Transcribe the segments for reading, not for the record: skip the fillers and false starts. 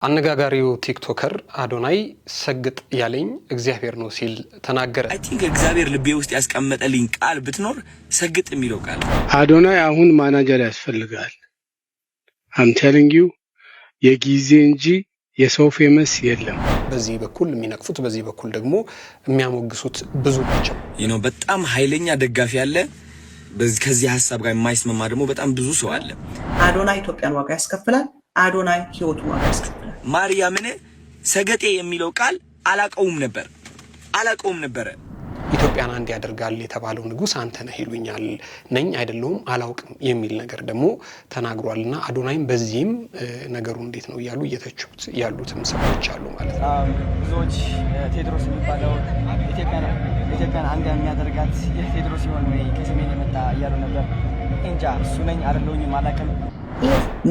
አነጋጋሪው ቲክቶከር አዶናይ ሰግጥ ያለኝ እግዚአብሔር ነው ሲል ተናገረ። አይ ቲንክ እግዚአብሔር ልቤ ውስጥ ያስቀመጠልኝ ቃል ብትኖር ሰግጥ የሚለው ቃል። አዶናይ አሁን ማናጀር ያስፈልጋል። I'm telling you የጊዜ እንጂ የሰው ፌመስ የለም። በዚህ በኩል የሚነቅፉት በዚህ በኩል ደግሞ የሚያሞግሱት ብዙ ናቸው። በጣም ኃይለኛ ደጋፊ ያለ ከዚህ ሐሳብ ጋር የማይስማማ ደግሞ በጣም ብዙ ሰው አለ። አዶናይ ኢትዮጵያን ዋጋ ያስከፍላል። አዶናይ ህይወቱ ዋጋ ያስከፍላል። ማርያምን ሰገጤ የሚለው ቃል አላቀውም ነበር። ኢትዮጵያን አንድ ያደርጋል የተባለው ንጉስ አንተ ነህ ይሉኛል ነኝ አይደለሁም አላውቅም የሚል ነገር ደግሞ ተናግሯልና አዶናይም በዚህም ነገሩ እንዴት ነው ይያሉ እየተቹት ያሉትም ሰዎች አሉ ማለት ነው። ብዙዎች ቴድሮስ የሚባለው ኢትዮጵያን አንድ የሚያደርጋት የቴድሮስ ይሆን ወይ ከሰሜን የመጣ እያሉ ነበር። እንጃ እሱ ነኝ አይደለሁም አላውቅም።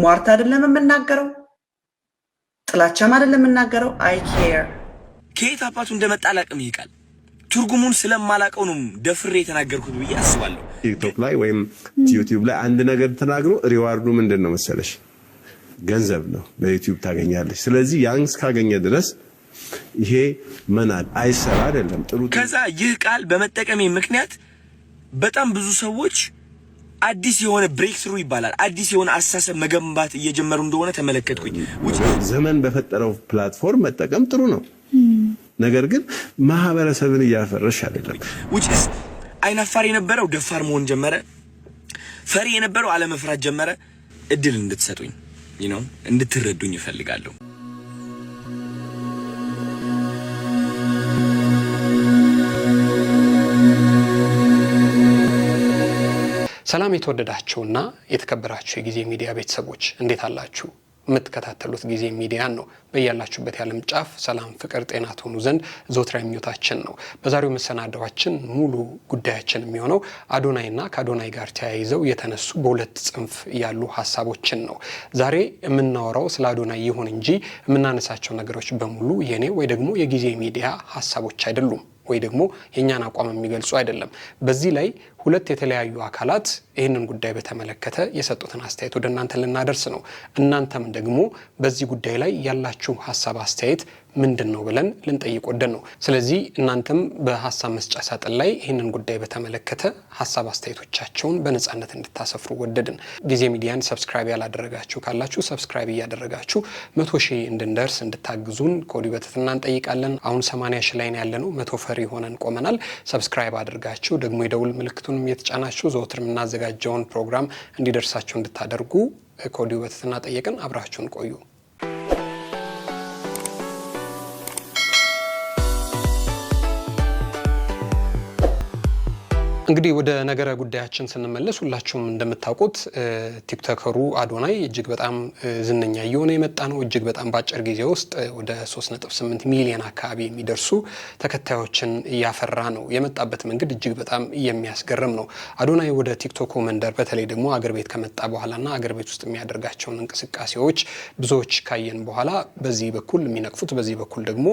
ሟርት አይደለም የምናገረው፣ ጥላቻም አይደለም የምናገረው። አይ ኬር ከየት አባቱ እንደመጣ አላውቅም። ይሄ ቃል ትርጉሙን ስለማላውቀው ነው ደፍሬ የተናገርኩት ብዬ አስባለሁ። ቲክቶክ ላይ ወይም ዩቲዩብ ላይ አንድ ነገር ተናግሮ ሪዋርዱ ምንድነው መሰለሽ? ገንዘብ ነው። በዩቲዩብ ታገኛለሽ። ስለዚህ ያን እስካገኘ ድረስ ይሄ መናድ አይሰራ አይደለም ጥሩ። ከዛ ይህ ቃል በመጠቀሜ ምክንያት በጣም ብዙ ሰዎች አዲስ የሆነ ብሬክ ትሩ ይባላል አዲስ የሆነ አስተሳሰብ መገንባት እየጀመሩ እንደሆነ ተመለከትኩኝ። ዘመን በፈጠረው ፕላትፎርም መጠቀም ጥሩ ነው። ነገር ግን ማህበረሰብን እያፈረሽ አይደለም። አይናፋር የነበረው ደፋር መሆን ጀመረ። ፈሪ የነበረው አለመፍራት ጀመረ። እድል እንድትሰጡኝ እንድትረዱኝ እፈልጋለሁ። ሰላም የተወደዳችሁና የተከበራችሁ የጊዜ ሚዲያ ቤተሰቦች እንዴት አላችሁ? የምትከታተሉት ጊዜ ሚዲያን ነው። በያላችሁበት የዓለም ጫፍ ሰላም፣ ፍቅር፣ ጤና ትሆኑ ዘንድ ዘወትር ምኞታችን ነው። በዛሬው መሰናዳዋችን ሙሉ ጉዳያችን የሚሆነው አዶናይና ከአዶናይ ጋር ተያይዘው የተነሱ በሁለት ጽንፍ ያሉ ሐሳቦችን ነው። ዛሬ የምናወራው ስለ አዶናይ ይሁን እንጂ የምናነሳቸው ነገሮች በሙሉ የኔ ወይ ደግሞ የጊዜ ሚዲያ ሐሳቦች አይደሉም ወይ ደግሞ የኛን አቋም የሚገልጹ አይደለም። በዚህ ላይ ሁለት የተለያዩ አካላት ይህንን ጉዳይ በተመለከተ የሰጡትን አስተያየት ወደ እናንተ ልናደርስ ነው። እናንተም ደግሞ በዚህ ጉዳይ ላይ ያላችሁ ሐሳብ አስተያየት ምንድነው ብለን ልንጠይቅ ወደን ነው። ስለዚህ እናንተም በሐሳብ መስጫ ሳጥን ላይ ይህንን ጉዳይ በተመለከተ ሐሳብ አስተያየቶቻችሁን በነጻነት እንድታሰፍሩ ወደድን። ጊዜ ሚዲያን ሰብስክራይብ ያላደረጋችሁ ካላችሁ ሰብስክራይብ እያደረጋችሁ 100,000 እንድንደርስ እንድታግዙን ከወዲሁ በትህትና እንጠይቃለን። አሁን 80,000 ላይ ያለነው 100 ፈሪ ሆነን ቆመናል። ሰብስክራይብ አድርጋችሁ ደግሞ የደውል ምልክቱንም የተጫናችሁ ዘወትር የምናዘጋጀውን ፕሮግራም እንዲደርሳችሁ እንድታደርጉ ከወዲሁ በትህትና ጠየቅን። አብራችሁን ቆዩ። እንግዲህ ወደ ነገረ ጉዳያችን ስንመለስ ሁላችሁም እንደምታውቁት ቲክቶከሩ አዶናይ እጅግ በጣም ዝነኛ እየሆነ የመጣ ነው። እጅግ በጣም በአጭር ጊዜ ውስጥ ወደ 3.8 ሚሊዮን አካባቢ የሚደርሱ ተከታዮችን እያፈራ ነው። የመጣበት መንገድ እጅግ በጣም የሚያስገርም ነው። አዶናይ ወደ ቲክቶክ መንደር በተለይ ደግሞ አገር ቤት ከመጣ በኋላና አገር ቤት ውስጥ የሚያደርጋቸውን እንቅስቃሴዎች ብዙዎች ካየን በኋላ በዚህ በኩል የሚነቅፉት በዚህ በኩል ደግሞ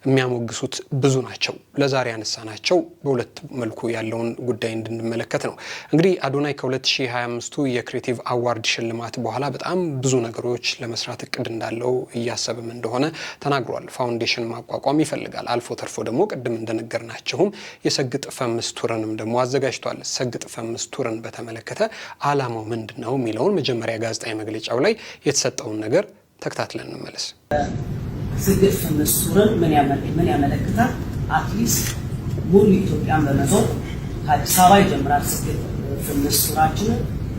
የሚያሞግሱት ብዙ ናቸው። ለዛሬ ያነሳናቸው በሁለት መልኩ ያለውን ጉዳይ እንድንመለከት ነው። እንግዲህ አዶናይ ከ2025 የክሬቲቭ አዋርድ ሽልማት በኋላ በጣም ብዙ ነገሮች ለመስራት እቅድ እንዳለው እያሰበም እንደሆነ ተናግሯል። ፋውንዴሽን ማቋቋም ይፈልጋል። አልፎ ተርፎ ደግሞ ቅድም እንደነገርናችሁም የሰግጥ ፈምስ ቱርንም ደግሞ አዘጋጅቷል። ሰግጥ ፈምስ ቱርን በተመለከተ ዓላማው ምንድነው የሚለውን መጀመሪያ ጋዜጣዊ መግለጫው ላይ የተሰጠውን ነገር ተከታትለን እንመለስ። ሰግጥ ፈምስ ቱርን ምን ያመለክታል? አትሊስት ሙሉ ኢትዮጵያን በመዞር አዲስ አበባ ይጀምራል። ሰግጥ ፈምስ ቱራችን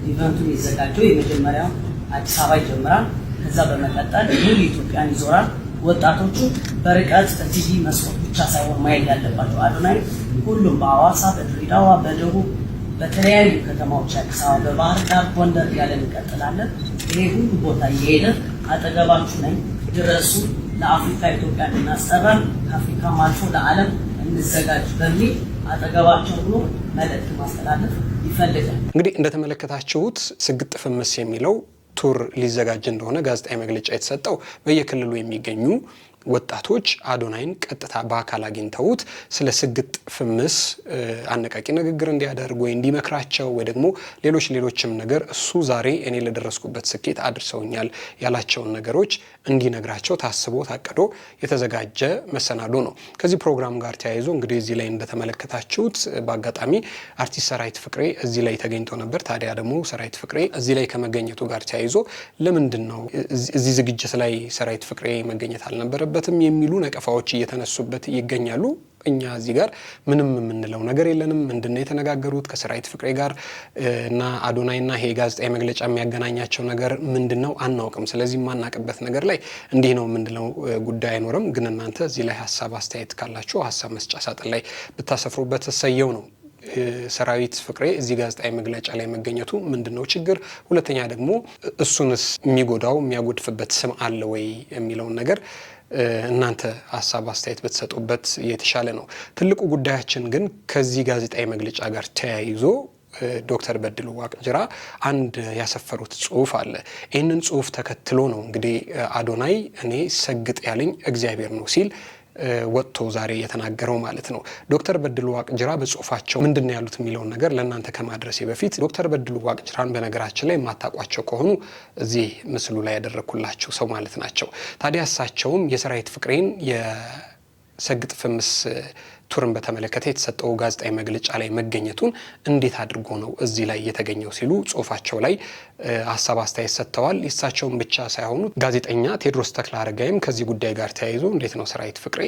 ኢቨንቱን ይዘጋጀው የመጀመሪያው አዲስ አበባ ይጀምራል። ከዛ በመቀጠል ሙሉ ኢትዮጵያን ይዞራል። ወጣቶቹ በርቀት በቲቪ መስኮት ብቻ ሳይሆን ማየት ያለባቸው አዶናይ ሁሉም በአዋሳ፣ በድሬዳዋ፣ በደቡብ በተለያዩ ከተማዎች አዲስ አበባ፣ በባህር ዳር፣ ጎንደር ያለን እንቀጥላለን። ይሄ ሁሉ ቦታ እየሄደ አጠገባችሁ ነኝ ድረሱ፣ ለአፍሪካ ኢትዮጵያ እናስጠራል፣ ከአፍሪካም አልፎ ለዓለም እንዘጋጅ በሚል አጠገባቸው ብሎ መልእክት ማስተላለፍ ይፈልጋል። እንግዲህ እንደተመለከታችሁት ሰግጥ ፈምስ የሚለው ቱር ሊዘጋጅ እንደሆነ ጋዜጣዊ መግለጫ የተሰጠው በየክልሉ የሚገኙ ወጣቶች አዶናይን ቀጥታ በአካል አግኝተውት ስለ ስግጥ ፍምስ አነቃቂ ንግግር እንዲያደርጉ ወይ እንዲመክራቸው ወይ ደግሞ ሌሎችም ነገር እሱ ዛሬ እኔ ለደረስኩበት ስኬት አድርሰውኛል ያላቸውን ነገሮች እንዲነግራቸው ታስቦ ታቀዶ የተዘጋጀ መሰናዶ ነው። ከዚህ ፕሮግራም ጋር ተያይዞ እንግዲህ እዚህ ላይ እንደተመለከታችሁት በአጋጣሚ አርቲስት ሰራዊት ፍቅሬ እዚህ ላይ ተገኝቶ ነበር። ታዲያ ደግሞ ሰራዊት ፍቅሬ እዚህ ላይ ከመገኘቱ ጋር ተያይዞ ለምንድነው እዚህ ዝግጅት ላይ ሰራዊት ፍቅሬ መገኘት አልነበረበትም የሚሉ ነቀፋዎች እየተነሱበት ይገኛሉ። እኛ እዚህ ጋር ምንም የምንለው ነገር የለንም። ምንድነው የተነጋገሩት ከሰራዊት ፍቅሬ ጋር እና አዶናይና ይሄ ጋዜጣዊ መግለጫ የሚያገናኛቸው ነገር ምንድነው አናውቅም። ስለዚህ ማናቀበት ነገር ላይ እንዲህ ነው ምንድነው ጉዳይ አይኖርም። ግን እናንተ እዚህ ላይ ሐሳብ አስተያየት ካላችሁ ሐሳብ መስጫ ሳጥን ላይ ብታሰፍሩበት ተሰየው ነው። ሰራዊት ፍቅሬ እዚህ ጋዜጣዊ መግለጫ ላይ መገኘቱ ምንድነው ችግር? ሁለተኛ ደግሞ እሱንስ የሚጎዳው የሚያጎድፍበት ስም አለ ወይ የሚለውን ነገር እናንተ ሐሳብ አስተያየት በተሰጡበት የተሻለ ነው። ትልቁ ጉዳያችን ግን ከዚህ ጋዜጣዊ መግለጫ ጋር ተያይዞ ዶክተር በድሉ ዋቅጅራ አንድ ያሰፈሩት ጽሁፍ አለ። ይህንን ጽሁፍ ተከትሎ ነው እንግዲህ አዶናይ እኔ ሰግጥ ያለኝ እግዚአብሔር ነው ሲል ወጥቶ ዛሬ የተናገረው ማለት ነው። ዶክተር በድሉ ዋቅጅራ በጽሁፋቸው ምንድነው ያሉት የሚለውን ነገር ለእናንተ ከማድረሴ በፊት ዶክተር በድሉ ዋቅጅራን በነገራችን ላይ የማታውቋቸው ከሆኑ እዚህ ምስሉ ላይ ያደረኩላችሁ ሰው ማለት ናቸው። ታዲያ እሳቸውም የሰራዊት ፍቅሬን የሰግጥ ፍምስ ቱርን በተመለከተ የተሰጠው ጋዜጣዊ መግለጫ ላይ መገኘቱን እንዴት አድርጎ ነው እዚህ ላይ የተገኘው ሲሉ ጽሁፋቸው ላይ ሐሳብ አስተያየት ሰጥተዋል። እሳቸውም ብቻ ሳይሆኑ ጋዜጠኛ ቴዎድሮስ ተክለአረጋይም ከዚህ ጉዳይ ጋር ተያይዞ እንዴት ነው ሰራዊት ፍቅሬ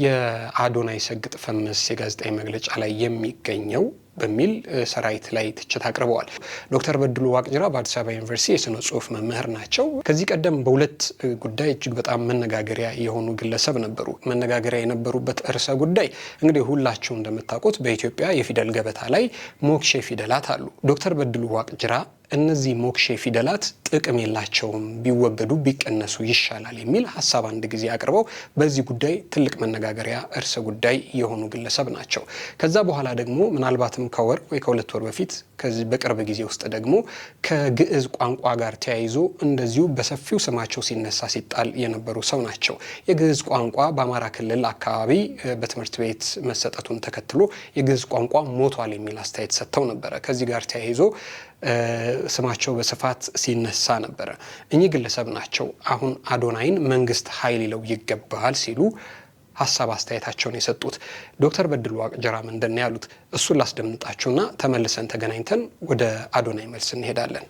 የአዶናይ ሰግጥ ፍምስ የጋዜጣዊ መግለጫ ላይ የሚገኘው በሚል ሰራዊት ላይ ትችት አቅርበዋል። ዶክተር በድሉ ዋቅጅራ በአዲስ አበባ ዩኒቨርሲቲ የስነ ጽሁፍ መምህር ናቸው። ከዚህ ቀደም በሁለት ጉዳይ እጅግ በጣም መነጋገሪያ የሆኑ ግለሰብ ነበሩ። መነጋገሪያ የነበሩበት ርዕሰ ጉዳይ እንግዲህ ሁላችሁ እንደምታውቁት በኢትዮጵያ የፊደል ገበታ ላይ ሞክሼ ፊደላት አሉ። ዶክተር በድሉ ዋቅጅራ እነዚህ ሞክሼ ፊደላት ጥቅም የላቸውም፣ ቢወገዱ ቢቀነሱ ይሻላል የሚል ሐሳብ አንድ ጊዜ አቅርበው በዚህ ጉዳይ ትልቅ መነጋገሪያ እርሰ ጉዳይ የሆኑ ግለሰብ ናቸው። ከዛ በኋላ ደግሞ ምናልባትም ከወር ወይ ከሁለት ወር በፊት ከዚህ በቅርብ ጊዜ ውስጥ ደግሞ ከግዕዝ ቋንቋ ጋር ተያይዞ እንደዚሁ በሰፊው ስማቸው ሲነሳ ሲጣል የነበሩ ሰው ናቸው። የግዕዝ ቋንቋ በአማራ ክልል አካባቢ በትምህርት ቤት መሰጠቱን ተከትሎ የግዕዝ ቋንቋ ሞቷል የሚል አስተያየት ሰጥተው ነበረ። ከዚህ ጋር ተያይዞ ስማቸው በስፋት ሲነሳ ነበረ። እኚህ ግለሰብ ናቸው አሁን አዶናይን መንግስት ኃይል ይለው ይገባል ሲሉ ሐሳብ አስተያየታቸውን የሰጡት። ዶክተር በድሉ ዋቅጅራ ምንድነው ያሉት? እሱን ላስደምጣችሁና ተመልሰን ተገናኝተን ወደ አዶናይ መልስ እንሄዳለን።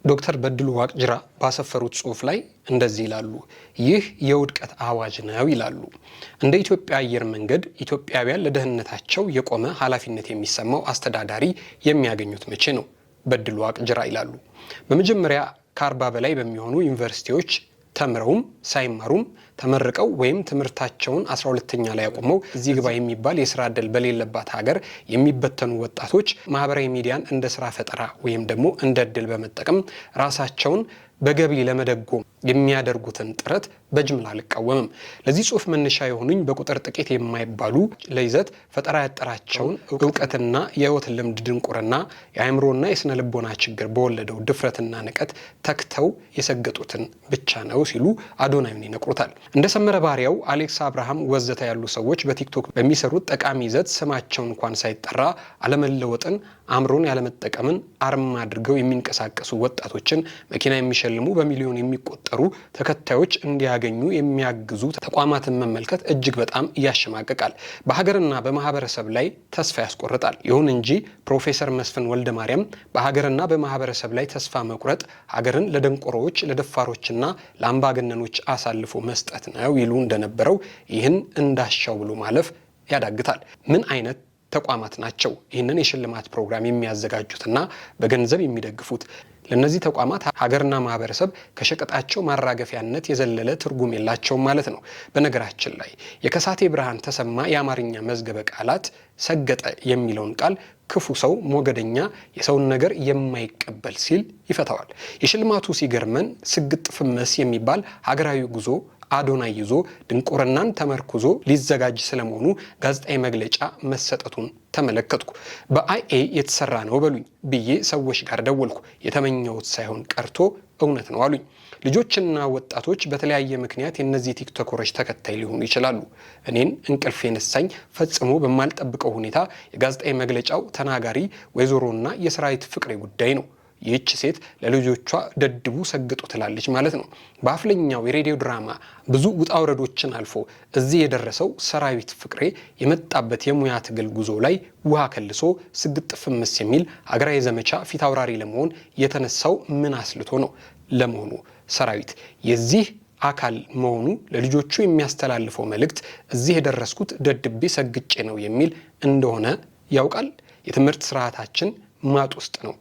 ዶክተር በድሉ ዋቅጅራ ባሰፈሩት ጽሁፍ ላይ እንደዚህ ይላሉ። ይህ የውድቀት አዋጅ ነው ይላሉ። እንደ ኢትዮጵያ አየር መንገድ ኢትዮጵያውያን ለደህንነታቸው የቆመ ኃላፊነት የሚሰማው አስተዳዳሪ የሚያገኙት መቼ ነው? በድሉ ዋቅጅራ ይላሉ። በመጀመሪያ ከ40 በላይ በሚሆኑ ዩኒቨርሲቲዎች ተምረውም ሳይማሩም ተመርቀው ወይም ትምህርታቸውን 12ኛ ላይ ያቆመው እዚህ ግባ የሚባል የሥራ ዕድል በሌለባት ሀገር የሚበተኑ ወጣቶች ማህበራዊ ሚዲያን እንደ ስራ ፈጠራ ወይም ደግሞ እንደ ዕድል በመጠቀም ራሳቸውን በገቢ ለመደጎም የሚያደርጉትን ጥረት በጅምላ አልቃወምም። ለዚህ ጽሁፍ መነሻ የሆኑኝ በቁጥር ጥቂት የማይባሉ ለይዘት ፈጠራ ያጠራቸውን እውቀትና የህይወት ልምድ ድንቁርና የአእምሮና የስነ ልቦና ችግር በወለደው ድፍረትና ንቀት ተክተው የሰገጡትን ብቻ ነው ሲሉ አዶናይን ይነቅሩታል። እንደ ሰመረ ባሪያው፣ አሌክስ አብርሃም ወዘተ ያሉ ሰዎች በቲክቶክ በሚሰሩት ጠቃሚ ይዘት ስማቸው እንኳን ሳይጠራ አለመለወጥን፣ አእምሮን ያለመጠቀምን አርማ አድርገው የሚንቀሳቀሱ ወጣቶችን መኪና የሚሸልሙ በሚሊዮን የሚቆጠሩ ተከታዮች እንዲያገኙ የሚያግዙ ተቋማትን መመልከት እጅግ በጣም ያሸማቅቃል። በሀገርና በማህበረሰብ ላይ ተስፋ ያስቆርጣል። ይሁን እንጂ ፕሮፌሰር መስፍን ወልደ ማርያም በሀገርና በማህበረሰብ ላይ ተስፋ መቁረጥ ሀገርን ለደንቆሮዎች፣ ለደፋሮችና ለአምባገነኖች አሳልፎ መስጠት ነው ይሉ እንደነበረው ይህን እንዳሻው ብሎ ማለፍ ያዳግታል። ምን አይነት ተቋማት ናቸው ይህንን የሽልማት ፕሮግራም የሚያዘጋጁትና በገንዘብ የሚደግፉት? ለነዚህ ተቋማት ሀገርና ማህበረሰብ ከሸቀጣቸው ማራገፊያነት የዘለለ ትርጉም የላቸውም ማለት ነው። በነገራችን ላይ የከሳቴ ብርሃን ተሰማ የአማርኛ መዝገበ ቃላት ሰገጠ የሚለውን ቃል ክፉ ሰው፣ ሞገደኛ፣ የሰውን ነገር የማይቀበል ሲል ይፈታዋል። የሽልማቱ ሲገርመን ስግጥ ፍምስ የሚባል ሀገራዊ ጉዞ አዶናይ ይዞ ድንቁርናን ተመርኩዞ ሊዘጋጅ ስለመሆኑ ጋዜጣዊ መግለጫ መሰጠቱን ተመለከትኩ። በአይኤ የተሰራ ነው በሉኝ ብዬ ሰዎች ጋር ደወልኩ። የተመኘሁት ሳይሆን ቀርቶ እውነት ነው አሉኝ። ልጆችና ወጣቶች በተለያየ ምክንያት የነዚህ ቲክቶከሮች ተከታይ ሊሆኑ ይችላሉ። እኔን እንቅልፍ የነሳኝ ፈጽሞ በማልጠብቀው ሁኔታ የጋዜጣዊ መግለጫው ተናጋሪ ወይዘሮና የሰራዊት ፍቅሬ ጉዳይ ነው። ይህች ሴት ለልጆቿ ደድቡ ሰግጡ ትላለች ማለት ነው። በአፍለኛው የሬዲዮ ድራማ ብዙ ውጣ ውረዶችን አልፎ እዚህ የደረሰው ሰራዊት ፍቅሬ የመጣበት የሙያ ትግል ጉዞ ላይ ውሃ ከልሶ ስግጥ ፍምስ የሚል ሀገራዊ ዘመቻ ፊት አውራሪ ለመሆን የተነሳው ምን አስልቶ ነው? ለመሆኑ ሰራዊት የዚህ አካል መሆኑ ለልጆቹ የሚያስተላልፈው መልእክት እዚህ የደረስኩት ደድቤ ሰግጬ ነው የሚል እንደሆነ ያውቃል? የትምህርት ስርዓታችን ማጥ ውስጥ ነው።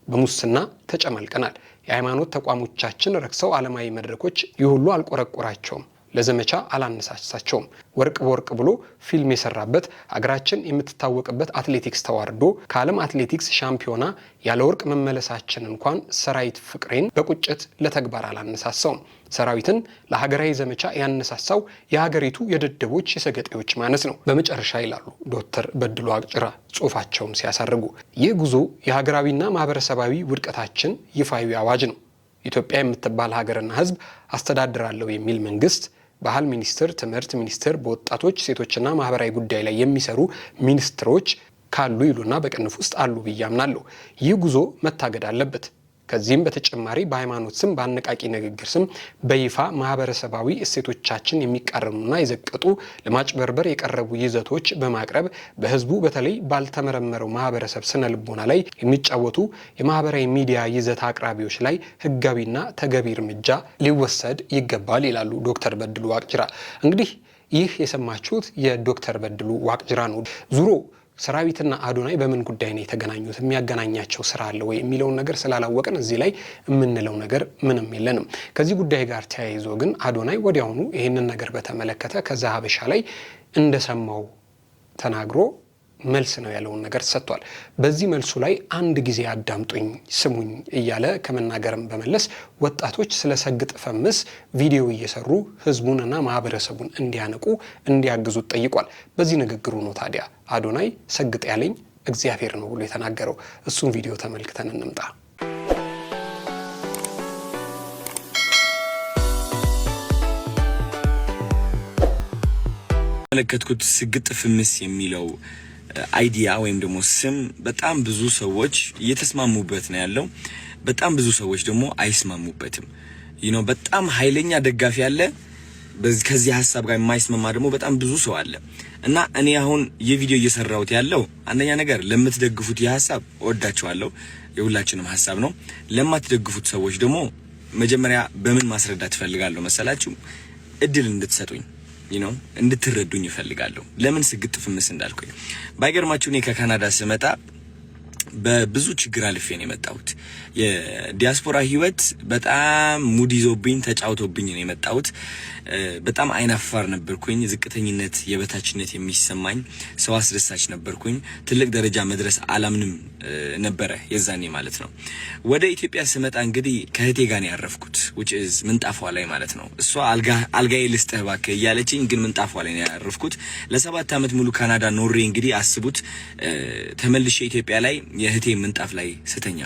በሙስና ተጨማልቀናል። የሃይማኖት ተቋሞቻችን ረክሰው ዓለማዊ መድረኮች ይሁሉ አልቆረቆራቸውም፣ ለዘመቻ አላነሳሳቸውም። ወርቅ በወርቅ ብሎ ፊልም የሰራበት ሀገራችን የምትታወቅበት አትሌቲክስ ተዋርዶ ከዓለም አትሌቲክስ ሻምፒዮና ያለ ወርቅ መመለሳችን እንኳን ሰራዊት ፍቅሬን በቁጭት ለተግባር አላነሳሳውም። ሰራዊትን ለሀገራዊ ዘመቻ ያነሳሳው የሀገሪቱ የደደቦች የሰገጤዎች ማነስ ነው። በመጨረሻ ይላሉ ዶክተር በድሉ ዋቅጅራ ጽሑፋቸውን ሲያሳርጉ፣ ይህ ጉዞ የሀገራዊና ማህበረሰባዊ ውድቀታችን ይፋዊ አዋጅ ነው። ኢትዮጵያ የምትባል ሀገርና ሕዝብ አስተዳድራለሁ የሚል መንግስት ባህል ሚኒስቴር፣ ትምህርት ሚኒስቴር፣ በወጣቶች ሴቶችና ማህበራዊ ጉዳይ ላይ የሚሰሩ ሚኒስትሮች ካሉ ይሉና በቅንፍ ውስጥ አሉ ብዬ አምናለሁ። ይህ ጉዞ መታገድ አለበት። ከዚህም በተጨማሪ በሃይማኖት ስም በአነቃቂ ንግግር ስም በይፋ ማህበረሰባዊ እሴቶቻችን የሚቃረኑና የዘቀጡ ለማጭበርበር የቀረቡ ይዘቶች በማቅረብ በህዝቡ በተለይ ባልተመረመረው ማህበረሰብ ስነ ልቦና ላይ የሚጫወቱ የማህበራዊ ሚዲያ ይዘት አቅራቢዎች ላይ ህጋዊና ተገቢ እርምጃ ሊወሰድ ይገባል ይላሉ ዶክተር በድሉ ዋቅጅራ። እንግዲህ ይህ የሰማችሁት የዶክተር በድሉ ዋቅጅራ ነው። ዙሮ ሰራዊትና አዶናይ በምን ጉዳይ ነው የተገናኙት? የሚያገናኛቸው ስራ አለ ወይ የሚለውን ነገር ስላላወቀን እዚህ ላይ የምንለው ነገር ምንም የለንም። ከዚህ ጉዳይ ጋር ተያይዞ ግን አዶናይ ወዲያውኑ ይህንን ነገር በተመለከተ ከዛ ሀበሻ ላይ እንደሰማው ተናግሮ መልስ ነው ያለውን ነገር ሰጥቷል። በዚህ መልሱ ላይ አንድ ጊዜ አዳምጡኝ ስሙኝ እያለ ከመናገርም በመለስ ወጣቶች ስለ ሰግጥ ፈምስ ቪዲዮ እየሰሩ ህዝቡንና ማህበረሰቡን እንዲያነቁ እንዲያግዙት ጠይቋል። በዚህ ንግግሩ ነው ታዲያ አዶናይ ሰግጥ ያለኝ እግዚአብሔር ነው ብሎ የተናገረው። እሱን ቪዲዮ ተመልክተን እንምጣ። መለከትኩት ስግጥ ፍምስ የሚለው አይዲያ ወይም ደግሞ ስም በጣም ብዙ ሰዎች እየተስማሙበት ነው ያለው። በጣም ብዙ ሰዎች ደግሞ አይስማሙበትም። በጣም ኃይለኛ ደጋፊ አለ፣ ከዚህ ሐሳብ ጋር የማይስማማ ደግሞ በጣም ብዙ ሰው አለ። እና እኔ አሁን የቪዲዮ እየሰራሁት ያለው አንደኛ ነገር ለምትደግፉት የሐሳብ ወዳችኋለሁ፣ የሁላችንም ሐሳብ ነው። ለማትደግፉት ሰዎች ደግሞ መጀመሪያ በምን ማስረዳት ፈልጋለሁ መሰላችሁ? እድል እንድትሰጡኝ እንድትረዱኝ ይፈልጋለሁ። ለምን ስግጥ ፍምስ እንዳልኩኝ ባይገርማችሁ እኔ ከካናዳ ስመጣ በብዙ ችግር አልፌ ነው የመጣሁት። የዲያስፖራ ህይወት በጣም ሙድ ይዞብኝ ተጫውቶብኝ ነው የመጣሁት። በጣም አይናፋር ነበርኩኝ። ዝቅተኝነት፣ የበታችነት የሚሰማኝ ሰው አስደሳች ነበርኩኝ። ትልቅ ደረጃ መድረስ አላምንም ነበረ የዛኔ ማለት ነው። ወደ ኢትዮጵያ ስመጣ እንግዲህ ከእህቴ ጋር ነው ያረፍኩት which is ምንጣፏ ላይ ማለት ነው። እሷ አልጋዬ ልስጥህ እባክህ እያለችኝ ግን ምንጣፏ ላይ ነው ያረፍኩት። ለ7 ዓመት ሙሉ ካናዳ ኖሬ እንግዲህ አስቡት ተመልሼ ኢትዮጵያ ላይ የእህቴ ምንጣፍ ላይ ስተኛ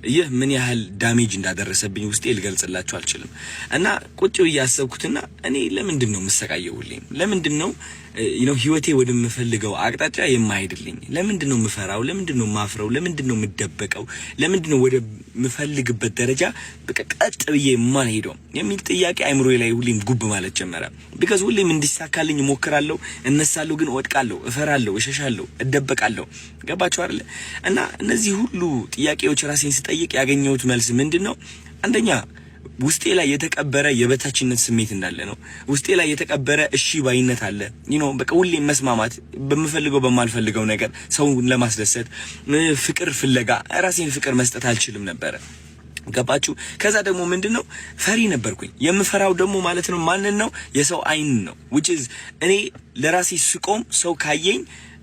ይህ ምን ያህል ዳሜጅ እንዳደረሰብኝ ውስጤ ልገልጽላችሁ አልችልም። እና ቁጭ ብዬ ያሰብኩትና እኔ ለምንድን ነው የምሰቃየው? ለምንድን ነው ህይወቴ ወደምፈልገው አቅጣጫ የማይሄድልኝ? ለምንድን ነው የምፈራው? ለምንድን ነው የማፍረው? ለምንድን ነው የምደበቀው? ለምንድን ነው ወደ ምፈልግበት ደረጃ ቀጥ ብዬ የማልሄደው የሚል ጥያቄ አይምሮዬ ላይ ሁሌም ጉብ ማለት ጀመረ። ቢካዝ ሁሌም እንዲሳካልኝ እሞክራለሁ፣ እነሳለሁ፣ ግን እወድቃለሁ፣ እፈራለሁ፣ እሸሻለሁ፣ እደበቃለሁ። ገባችሁ አይደል? እና እነዚህ ሁሉ ጥያቄዎች ራሴን ስጠይቅ ያገኘሁት መልስ ምንድነው? አንደኛ ውስጤ ላይ የተቀበረ የበታችነት ስሜት እንዳለ ነው። ውስጤ ላይ የተቀበረ እሺ ባይነት አለ። በቃ ሁሌም መስማማት በምፈልገው በማልፈልገው ነገር ሰውን ለማስደሰት ፍቅር ፍለጋ ራሴን ፍቅር መስጠት አልችልም ነበር። ገባችሁ? ከዛ ደግሞ ምንድነው ፈሪ ነበርኩኝ። የምፈራው ደግሞ ማለት ነው ማንን ነው? የሰው አይን ነው። which is እኔ ለራሴ ስቆም ሰው ካየኝ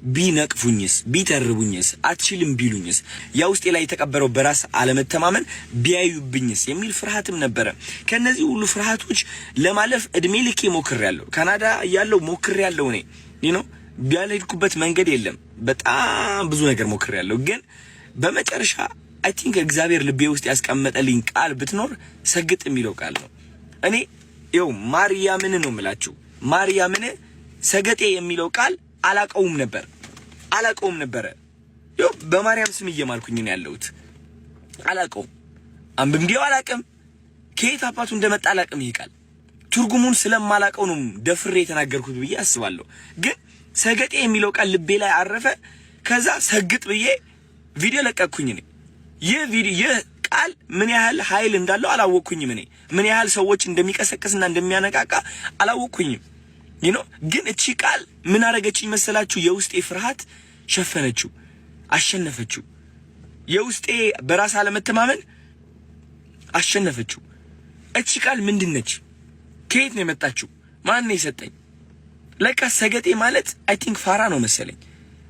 ቢነቅፉኝስ፣ ቢተርቡኝስ፣ አትችልም ቢሉኝስ፣ ያ ውስጤ ላይ የተቀበረው በራስ አለመተማመን ቢያዩብኝስ የሚል ፍርሃትም ነበረ። ከነዚህ ሁሉ ፍርሃቶች ለማለፍ እድሜ ልኬ ሞክሬያለሁ። ካናዳ ያለው ሞክሬያለሁ። እኔ ቢያልሄድኩበት መንገድ የለም። በጣም ብዙ ነገር ሞክሬያለሁ። ግን በመጨረሻ አይ ቲንክ እግዚአብሔር ልቤ ውስጥ ያስቀመጠልኝ ቃል ብትኖር ሰግጥ የሚለው ቃል ነው። እኔ ይኸው ማርያምን ነው የምላችሁ። ማርያምን ሰገጤ የሚለው ቃል አላቀውም ነበረ። ይኸው በማርያም ስም እየማልኩኝ ነው ያለሁት። አላቀውም፣ አንብቤው አላቅም፣ ከየት አባቱ እንደመጣ አላቅም። ይሄ ቃል ትርጉሙን ስለማላቀው ነው ደፍሬ የተናገርኩት ብዬ አስባለሁ። ግን ሰገጤ የሚለው ቃል ልቤ ላይ አረፈ። ከዛ ሰግጥ ብዬ ቪዲዮ ለቀቅኩኝ። ይህ ቃል ምን ያህል ኃይል እንዳለው አላወቅኩኝም። ምን ያህል ሰዎች እንደሚቀሰቅስና እንደሚያነቃቃ አላወቅኩኝም። ግን እቺ ቃል ምን አረገችኝ መሰላችሁ? የውስጤ ፍርሃት ሸፈነችው፣ አሸነፈችው። የውስጤ በራስ አለመተማመን አሸነፈችው። እቺ ቃል ምንድነች? ከየት ነው የመጣችው? ማን ነው የሰጠኝ? ለካ ሰገጤ ማለት አይ ቲንክ ፋራ ነው መሰለኝ።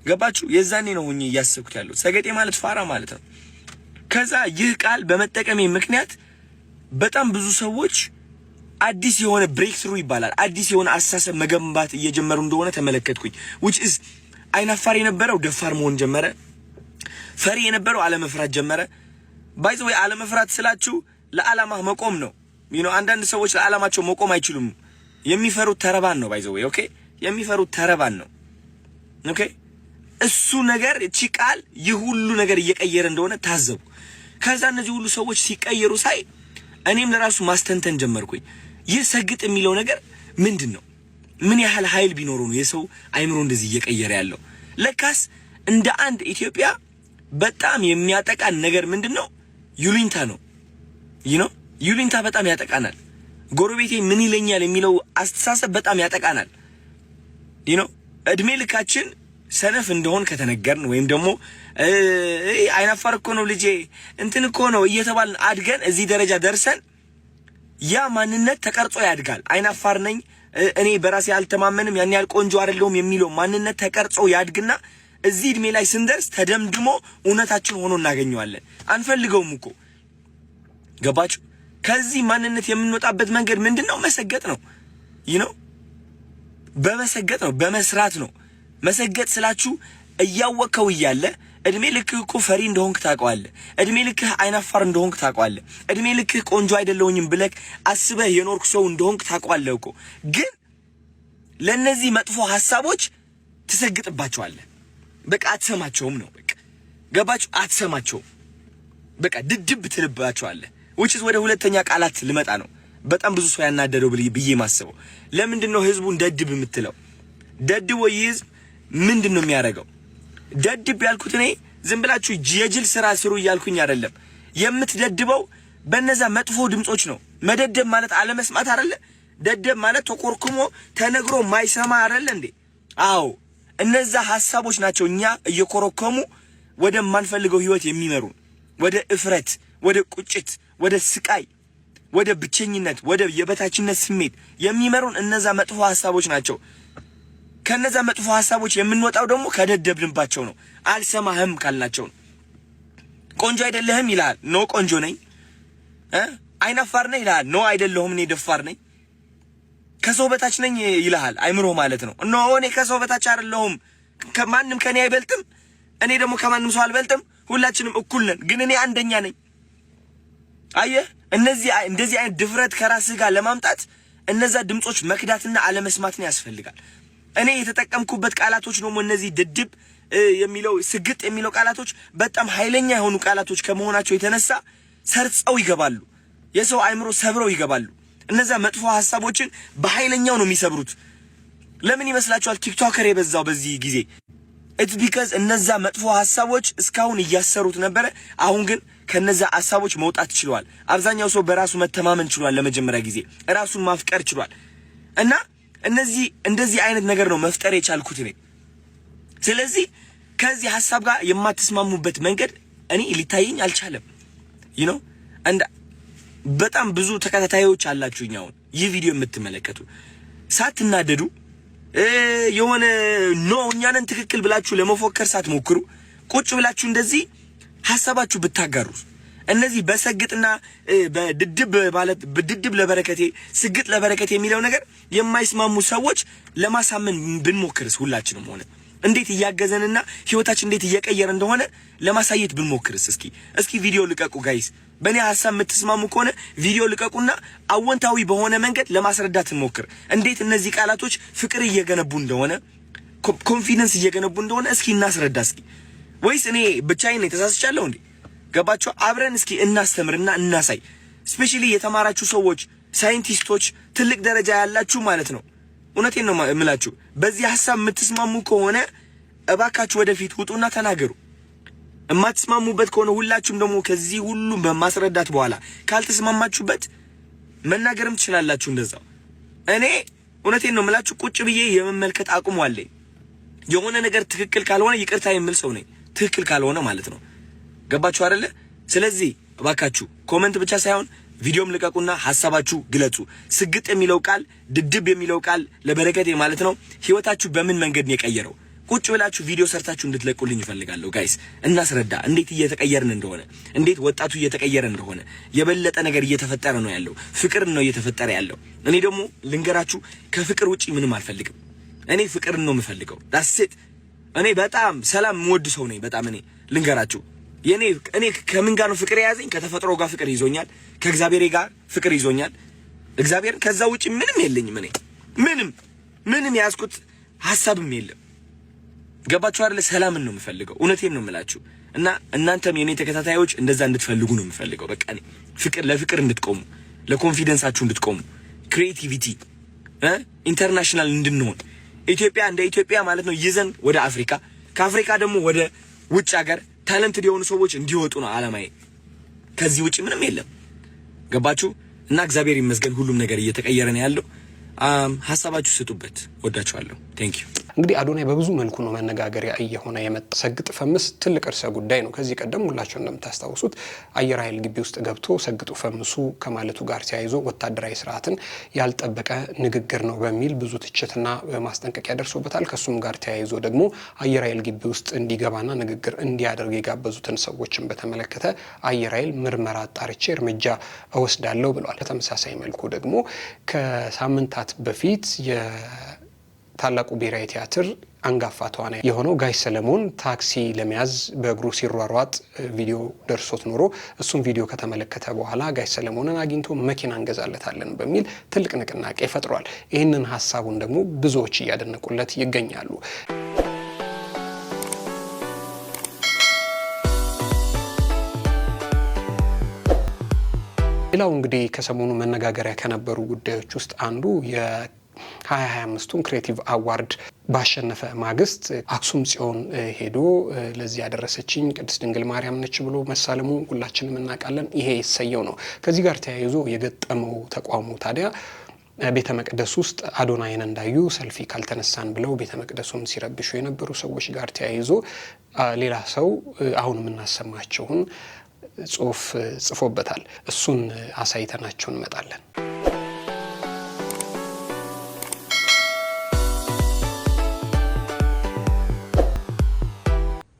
ገባችሁ? የዛኔ ነው ሆኜ እያሰብኩት ያለው ሰገጤ ማለት ፋራ ማለት ነው። ከዛ ይህ ቃል በመጠቀሜ ምክንያት በጣም ብዙ ሰዎች አዲስ የሆነ ብሬክ ትሩ ይባላል፣ አዲስ የሆነ አስተሳሰብ መገንባት እየጀመሩ እንደሆነ ተመለከትኩኝ። which is አይናፋር የነበረው ደፋር መሆን ጀመረ። ፈሪ የነበረው አለመፍራት ጀመረ። ባይ ዘ ወይ አለመፍራት ስላችሁ ለዓላማ መቆም ነው። አንዳንድ ሰዎች ለዓላማቸው መቆም አይችሉም። የሚፈሩት ተረባን ነው። ባይ ዘ ወይ ኦኬ፣ የሚፈሩት ተረባን ነው። ኦኬ፣ እሱ ነገር እቺ ቃል ይህ ሁሉ ነገር እየቀየረ እንደሆነ ታዘቡ። ከዛ እነዚህ ሁሉ ሰዎች ሲቀየሩ ሳይ እኔም ለራሱ ማስተንተን ጀመርኩኝ። ይህ ሰግጥ የሚለው ነገር ምንድነው? ምን ያህል ኃይል ቢኖረው ነው የሰው አይምሮ እንደዚህ እየቀየረ ያለው? ለካስ እንደ አንድ ኢትዮጵያ በጣም የሚያጠቃን ነገር ምንድነው? ዩሊንታ ነው። ዩሊንታ በጣም ያጠቃናል። ጎረቤቴ ምን ይለኛል የሚለው አስተሳሰብ በጣም ያጠቃናል። እድሜ ልካችን ሰነፍ እንደሆን ከተነገርን ወይም ደግሞ አይናፋር እኮ ነው ልጄ እንትን እኮ ነው እየተባልን አድገን እዚህ ደረጃ ደርሰን ያ ማንነት ተቀርጾ ያድጋል። አይናፋር ነኝ፣ እኔ በራሴ አልተማመንም፣ ያን ያህል ቆንጆ አይደለሁም የሚለው ማንነት ተቀርጾ ያድግና እዚህ እድሜ ላይ ስንደርስ ተደምድሞ እውነታችን ሆኖ እናገኘዋለን። አንፈልገውም እኮ ገባችሁ? ከዚህ ማንነት የምንወጣበት መንገድ ምንድነው? መሰገጥ ነው። በመሰገጥ ነው፣ በመስራት ነው። መሰገጥ ስላችሁ እያወቀው እያለ እድሜ ልክህ እኮ ፈሪ እንደሆንክ ታውቀዋለህ። እድሜ ልክህ አይናፋር እንደሆንክ ታውቀዋለህ። እድሜ ልክህ ቆንጆ አይደለሁኝም ብለህ አስበህ የኖርክ ሰው እንደሆንክ ታውቀዋለህ እኮ። ግን ለነዚህ መጥፎ ሐሳቦች ትሰግጥባቸዋለህ። በቃ አትሰማቸውም ነው። በቃ ገባችሁ? አትሰማቸውም። በቃ ድድብ ትልባቸዋለህ። which is ወደ ሁለተኛ ቃላት ልመጣ ነው። በጣም ብዙ ሰው ያናደደው ብዬ ማስበው ለምንድን ነው ህዝቡን ደድብ የምትለው? ደድቦ ይህዝብ ምንድን ነው የሚያደርገው? ደድብ ያልኩት እኔ ዝም ብላችሁ የጅል ስራ ስሩ እያልኩኝ አይደለም። የምትደድበው በእነዛ መጥፎ ድምጾች ነው። መደደብ ማለት አለመስማት አይደለ? ደደብ ማለት ተቆርኩሞ ተነግሮ ማይሰማ አይደለ እንዴ? አዎ፣ እነዛ ሐሳቦች ናቸው እኛ እየኮረኮሙ ወደ ማንፈልገው ህይወት የሚመሩን፣ ወደ እፍረት፣ ወደ ቁጭት፣ ወደ ስቃይ፣ ወደ ብቸኝነት፣ ወደ የበታችነት ስሜት የሚመሩን እነዛ መጥፎ ሐሳቦች ናቸው። ከነዛ መጥፎ ሐሳቦች የምንወጣው ደግሞ ከደደብንባቸው ነው። አልሰማህም ካልናቸው ነው። ቆንጆ አይደለህም ይላል፣ ኖ ቆንጆ ነኝ። አይናፋር ነኝ ይላል፣ ኖ አይደለሁም እኔ ደፋር ነኝ። ከሰው በታች ነኝ ይላል አይምሮ ማለት ነው። ኖ እኔ ከሰው በታች አይደለሁም፣ ከማንም ከኔ አይበልጥም፣ እኔ ደግሞ ከማንም ሰው አልበልጥም፣ ሁላችንም እኩል ነን፣ ግን እኔ አንደኛ ነኝ። አየህ፣ እንደዚህ አይነት ድፍረት ከራስህ ጋር ለማምጣት እነዛ ድምጾች መክዳትና አለመስማትን ያስፈልጋል። እኔ የተጠቀምኩበት ቃላቶች ደግሞ እነዚህ ድድብ የሚለው ስግጥ የሚለው ቃላቶች በጣም ኃይለኛ የሆኑ ቃላቶች ከመሆናቸው የተነሳ ሰርጸው ይገባሉ። የሰው አይምሮ ሰብረው ይገባሉ። እነዛ መጥፎ ሐሳቦችን በኃይለኛው ነው የሚሰብሩት። ለምን ይመስላችኋል ቲክቶከር የበዛው በዚህ ጊዜ? it's because እነዛ መጥፎ ሐሳቦች እስካሁን እያሰሩት ነበረ። አሁን ግን ከነዛ ሐሳቦች መውጣት ችሏል። አብዛኛው ሰው በራሱ መተማመን ችሏል። ለመጀመሪያ ጊዜ ራሱን ማፍቀር ችሏል። እና እንደዚህ አይነት ነገር ነው መፍጠር የቻልኩት እኔ። ስለዚህ ከዚህ ሐሳብ ጋር የማትስማሙበት መንገድ እኔ ሊታየኝ አልቻለም። እንደ በጣም ብዙ ተከታታዮች አላችሁኛው ይህ ቪዲዮ የምትመለከቱ ሳትናደዱ የሆነ እኛንን ትክክል ብላችሁ ለመፎከር ሳትሞክሩ ቁጭ ብላችሁ እንደዚህ ሐሳባችሁ ብታጋሩ እነዚህ በሰግጥና በድድብ ለበረከቴ ስግጥ ለበረከቴ የሚለው ነገር የማይስማሙ ሰዎች ለማሳመን ብንሞክርስ ሁላችንም ሆነ እንዴት ያያገዘንና ህይወታችን እንዴት እየቀየረ እንደሆነ ለማሳየት ብንሞክርስ እስኪ ቪዲዮ ልቀቁ ጋይስ በእኔ ሐሳብ የምትስማሙ ከሆነ ቪዲዮ ልቀቁና አወንታዊ በሆነ መንገድ ለማስረዳት እንሞክር እንዴት እነዚህ ቃላቶች ፍቅር እየገነቡ እንደሆነ ኮንፊደንስ እየገነቡ እንደሆነ እስኪ እናስረዳ ወይስ እኔ ብቻዬን ተሳስቻለሁ እንዴ ገባችሁ አብረን እስኪ እናስተምርና እናሳይ ስፔሻሊ የተማራችሁ ሰዎች ሳይንቲስቶች ትልቅ ደረጃ ያላችሁ ማለት ነው እውነቴን ነው የምላችሁ በዚህ ሐሳብ የምትስማሙ ከሆነ እባካችሁ ወደፊት ውጡና ተናገሩ እማትስማሙበት ከሆነ ሁላችሁም ደግሞ ከዚህ ሁሉ በማስረዳት በኋላ ካልተስማማችሁበት መናገርም ትችላላችሁ እንደዛው እኔ እውነቴን ነው የምላችሁ ቁጭ ብዬ የመመልከት አቁሙ አለኝ የሆነ ነገር ትክክል ካልሆነ ይቅርታ የምል ሰው ነኝ ትክክል ካልሆነ ማለት ነው ገባችሁ አይደለ ስለዚህ እባካችሁ ኮሜንት ብቻ ሳይሆን ቪዲዮም ልቀቁና ሐሳባችሁ ግለጹ ስግጥ የሚለው ቃል ድድብ የሚለው ቃል ለበረከቴ ማለት ነው ህይወታችሁ በምን መንገድ ነው የቀየረው ቁጭ ብላችሁ ቪዲዮ ሰርታችሁ እንድትለቁልኝ ይፈልጋለሁ ጋይስ እናስረዳ እንዴት እየተቀየርን እንደሆነ እንዴት ወጣቱ እየተቀየረ እንደሆነ የበለጠ ነገር እየተፈጠረ ነው ያለው ፍቅር ነው እየተፈጠረ ያለው እኔ ደግሞ ልንገራችሁ ከፍቅር ውጪ ምንም አልፈልግም እኔ ፍቅር ነው የምፈልገው ዳስት እኔ በጣም ሰላም ወድ ሰው ነኝ በጣም እኔ ልንገራችሁ እኔ ከምን ጋር ነው ፍቅር ያዘኝ ከተፈጥሮ ጋር ፍቅር ይዞኛል ከእግዚአብሔር ጋር ፍቅር ይዞኛል እግዚአብሔር ከዛ ውጪ ምንም የለኝም እኔ ምንም ያስኩት ሐሳብም የለም ገባችሁ አይደል ሰላምን ነው የምፈልገው እውነቴን ነው የምላችሁ እና እናንተም የኔ ተከታታዮች እንደዛ እንድትፈልጉ ነው የምፈልገው በቃ እኔ ለፍቅር እንድትቆሙ ለኮንፊደንሳችሁ እንድትቆሙ ክሪኤቲቪቲ ኢንተርናሽናል እንድንሆን ኢትዮጵያ እንደ ኢትዮጵያ ማለት ነው ይዘን ወደ አፍሪካ ከአፍሪካ ደግሞ ወደ ውጭ ሀገር ታለንትድ የሆኑ ሰዎች እንዲወጡ ነው አላማዬ ከዚህ ውጪ ምንም የለም ገባችሁ እና እግዚአብሔር ይመስገን ሁሉም ነገር እየተቀየረ ነው ያለው ሐሳባችሁ ስጡበት ወዳችኋለሁ ቴንክ ዩ እንግዲህ አዶናይ በብዙ መልኩ ነው መነጋገሪያ እየሆነ የመጣ ሰግጥ ፈምስ ትልቅ ርዕሰ ጉዳይ ነው ከዚህ ቀደም ሁላችሁ እንደምታስታውሱት አየር ኃይል ግቢ ውስጥ ገብቶ ሰግጡ ፈምሱ ከማለቱ ጋር ተያይዞ ወታደራዊ ስርዓትን ያልጠበቀ ንግግር ነው በሚል ብዙ ትችትና ማስጠንቀቂያ ደርሶበታል ከሱም ጋር ተያይዞ ደግሞ አየር ኃይል ግቢ ውስጥ እንዲገባና ንግግር እንዲያደርግ የጋበዙትን ሰዎችን በተመለከተ አየር ኃይል ምርመራ አጣርቼ እርምጃ እወስዳለሁ ብሏል በተመሳሳይ መልኩ ደግሞ ከሳምንታት በፊት ታላቁ ብሔራዊ ቲያትር አንጋፋ ተዋናይ የሆነው ጋሽ ሰለሞን ታክሲ ለመያዝ በእግሩ ሲሯሯጥ ቪዲዮ ደርሶት ኖሮ እሱም ቪዲዮ ከተመለከተ በኋላ ጋሽ ሰለሞንን አግኝቶ መኪና እንገዛለታለን በሚል ትልቅ ንቅናቄ ፈጥሯል ይህንን ሐሳቡን ደግሞ ብዙዎች እያደነቁለት ይገኛሉ ሌላው እንግዲህ ከሰሞኑ መነጋገሪያ ከነበሩ ጉዳዮች ውስጥ አንዱ የ2025ቱን ክሬቲቭ አዋርድ ባሸነፈ ማግስት አክሱም ጽዮን ሄዶ ለዚህ ያደረሰችኝ ቅድስት ድንግል ማርያም ነች ብሎ መሳለሙ ሁላችንም እናውቃለን ይሄ ይሰየው ነው ከዚህ ጋር ተያይዞ የገጠመው ተቋሙ ታዲያ ቤተ መቅደስ ውስጥ አዶናይን እንዳዩ ሰልፊ ካልተነሳን ብለው ቤተ መቅደሱን ሲረብሹ የነበሩ ሰዎች ጋር ተያይዞ ሌላ ሰው አሁን የምናሰማቸውን ጽሁፍ ጽፎበታል እሱን አሳይተናቸው እንመጣለን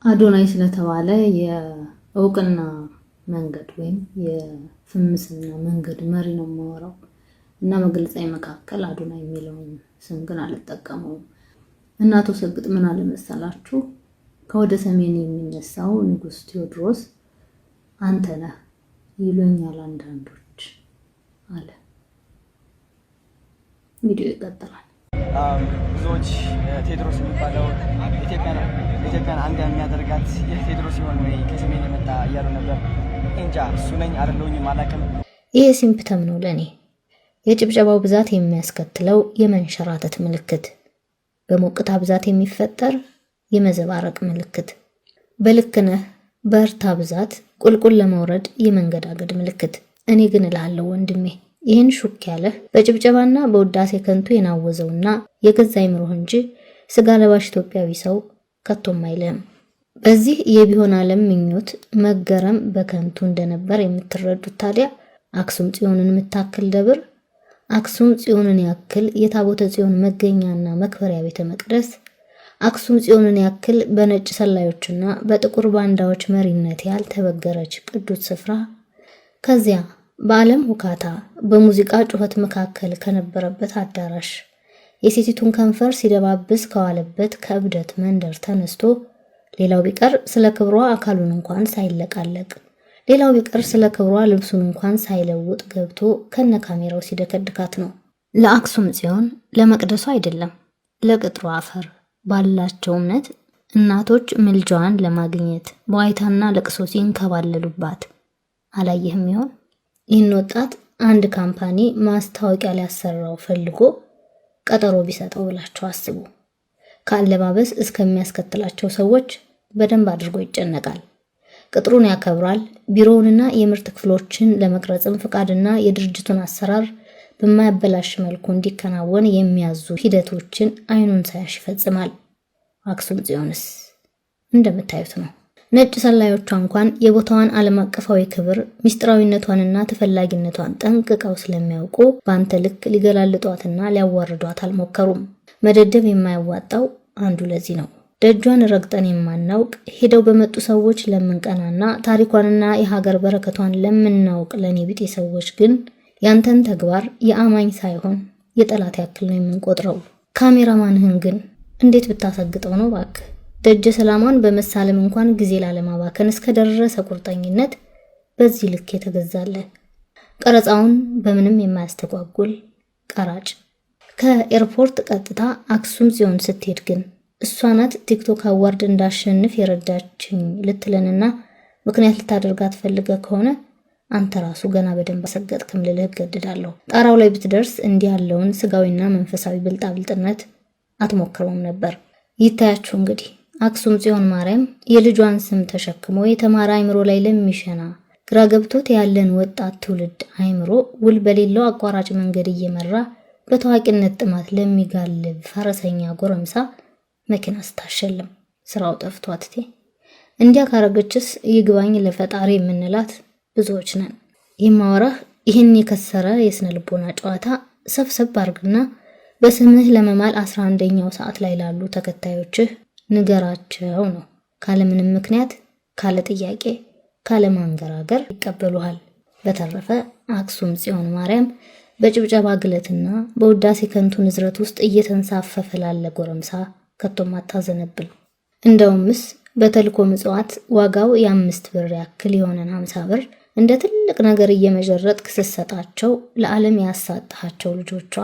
አዶናይ ስለተባለ የእውቅና መንገድ ወይም የፍምስና መንገድ መሪ ነው የማወራው እና መግለጫዬ መካከል አዶናይ የሚለውን ስም ግን አልጠቀመውም እናቶ ሰግጥ ምን አለ መሰላችሁ ከወደ ሰሜን የሚነሳው ንጉስ ቴዎድሮስ አንተ ነህ ይሉኛል አንዳንዶች አለ ቪዲዮ ይቀጥላል ብዙዎች ቴዎድሮስ የሚባለው ኢትዮጵያን አንድ የሚያደርጋት ቴዎድሮስ ሲሆን ወይ ከሰሜን የመጣ እያሉ ነበር እንጃ እሱ ነኝ አይደለሁኝም አላውቅም ይሄ ሲምፕተም ነው ለኔ የጭብጨባው ብዛት የሚያስከትለው የመንሸራተት ምልክት በሞቅታ ብዛት የሚፈጠር የመዘባረቅ ምልክት በልክነህ በርታ ብዛት ቁልቁል ለመውረድ የመንገዳገድ ምልክት እኔ ግን እላለሁ ወንድሜ ይህን ሹክ ያለ በጭብጨባና በውዳሴ ከንቱ የናወዘውና የገዛ ይምሮህ እንጂ ስጋ ለባሽ ኢትዮጵያዊ ሰው ከቶም አይልም በዚህ የቢሆን ዓለም ምኞት መገረም በከንቱ እንደነበር የምትረዱት ታዲያ አክሱም ጽዮንን የምታክል ደብር፣ አክሱም ጽዮንን ያክል የታቦተ ጽዮን መገኛና መክበሪያ ቤተ መቅደስ፣ አክሱም ጽዮንን ያክል በነጭ ሰላዮችና በጥቁር ባንዳዎች መሪነት ያልተበገረች ቅዱስ ስፍራ፣ ከዚያ በዓለም ሁካታ በሙዚቃ ጩኸት መካከል ከነበረበት አዳራሽ የሴቲቱን ከንፈር ሲደባብስ ከዋለበት ከእብደት መንደር ተነስቶ ሌላው ቢቀር ስለ ክብሯ አካሉን እንኳን ሳይለቃለቅ ሌላው ቢቀር ስለ ክብሯ ልብሱን እንኳን ሳይለውጥ ገብቶ ከነ ካሜራው ሲደከድካት ነው። ለአክሱም ጽዮን ለመቅደሱ አይደለም ለቅጥሩ አፈር ባላቸው እምነት እናቶች ምልጃዋን ለማግኘት በዋይታና ለቅሶ ሲንከባለሉባት አላየህም ይሆን? ይህን ወጣት አንድ ካምፓኒ ማስታወቂያ ሊያሰራው ፈልጎ ቀጠሮ ቢሰጠው ብላችሁ አስቡ። ከአለባበስ እስከሚያስከትላቸው ሰዎች በደንብ አድርጎ ይጨነቃል። ቅጥሩን ያከብራል። ቢሮውንና የምርት ክፍሎችን ለመቅረጽም ፍቃድና የድርጅቱን አሰራር በማያበላሽ መልኩ እንዲከናወን የሚያዙ ሂደቶችን አይኑን ሳያሽ ይፈጽማል። አክሱም ጽዮንስ እንደምታዩት ነው። ነጭ ሰላዮቿ እንኳን የቦታዋን ዓለም አቀፋዊ ክብር ሚስጥራዊነቷንና ተፈላጊነቷን ጠንቅቀው ስለሚያውቁ በአንተ ልክ ሊገላልጧትና ሊያዋርዷት አልሞከሩም። መደደብ የማያዋጣው አንዱ ለዚህ ነው። ደጇን ረግጠን የማናውቅ ሄደው በመጡ ሰዎች ለምንቀናና ታሪኳንና የሀገር በረከቷን ለምናውቅ ለኔ ቢጤ ሰዎች ግን ያንተን ተግባር የአማኝ ሳይሆን የጠላት ያክል ነው የምንቆጥረው። ካሜራማንህን ግን እንዴት ብታሰግጠው ነው ባክህ? ደጀ ሰላማን በመሳለም እንኳን ጊዜ ላለማባከን እስከደረሰ ቁርጠኝነት በዚህ ልክ የተገዛለ ቀረጻውን በምንም የማያስተጓጉል ቀራጭ። ከኤርፖርት ቀጥታ አክሱም ጽዮን ስትሄድ ግን እሷ ናት ቲክቶክ አዋርድ እንዳሸንፍ የረዳችኝ ልትለንና ምክንያት ልታደርጋት ፈልገ ከሆነ አንተ ራሱ ገና በደንብ አሰገጥክም ልልህ እገድዳለሁ። ጣራው ላይ ብትደርስ እንዲህ ያለውን ስጋዊና መንፈሳዊ ብልጣብልጥነት አትሞክረውም ነበር። ይታያችሁ እንግዲህ አክሱም ጽዮን ማርያም የልጇን ስም ተሸክሞ የተማረ አይምሮ ላይ ለሚሸና ግራ ገብቶት ያለን ወጣት ትውልድ አይምሮ ውል በሌለው አቋራጭ መንገድ እየመራ በታዋቂነት ጥማት ለሚጋልብ ፈረሰኛ ጎረምሳ መኪና ስታሸልም ስራው ጠፍቷት እንዲያ ካረገችስ ይግባኝ ለፈጣሪ የምንላት ብዙዎች ነን። የማወራህ ይህን የከሰረ የስነ ልቦና ጨዋታ ሰብሰብ አርግና በስምህ ለመማል 11ኛው ሰዓት ላይ ላሉ ተከታዮችህ ንገራቸው ነው። ካለምንም ምክንያት ካለ ጥያቄ ካለ ማንገራገር ይቀበሉሃል። በተረፈ አክሱም ጽዮን ማርያም በጭብጨባ ግለትና በውዳሴ ከንቱ ንዝረት ውስጥ እየተንሳፈፈ ላለ ጎረምሳ ከቶም አታዘነብል። እንደውምስ በተልኮ ምጽዋት ዋጋው የ5 ብር ያክል የሆነን 50 ብር እንደ ትልቅ ነገር እየመጀረጥክ ስትሰጣቸው ለዓለም ያሳጣቸው ልጆቿ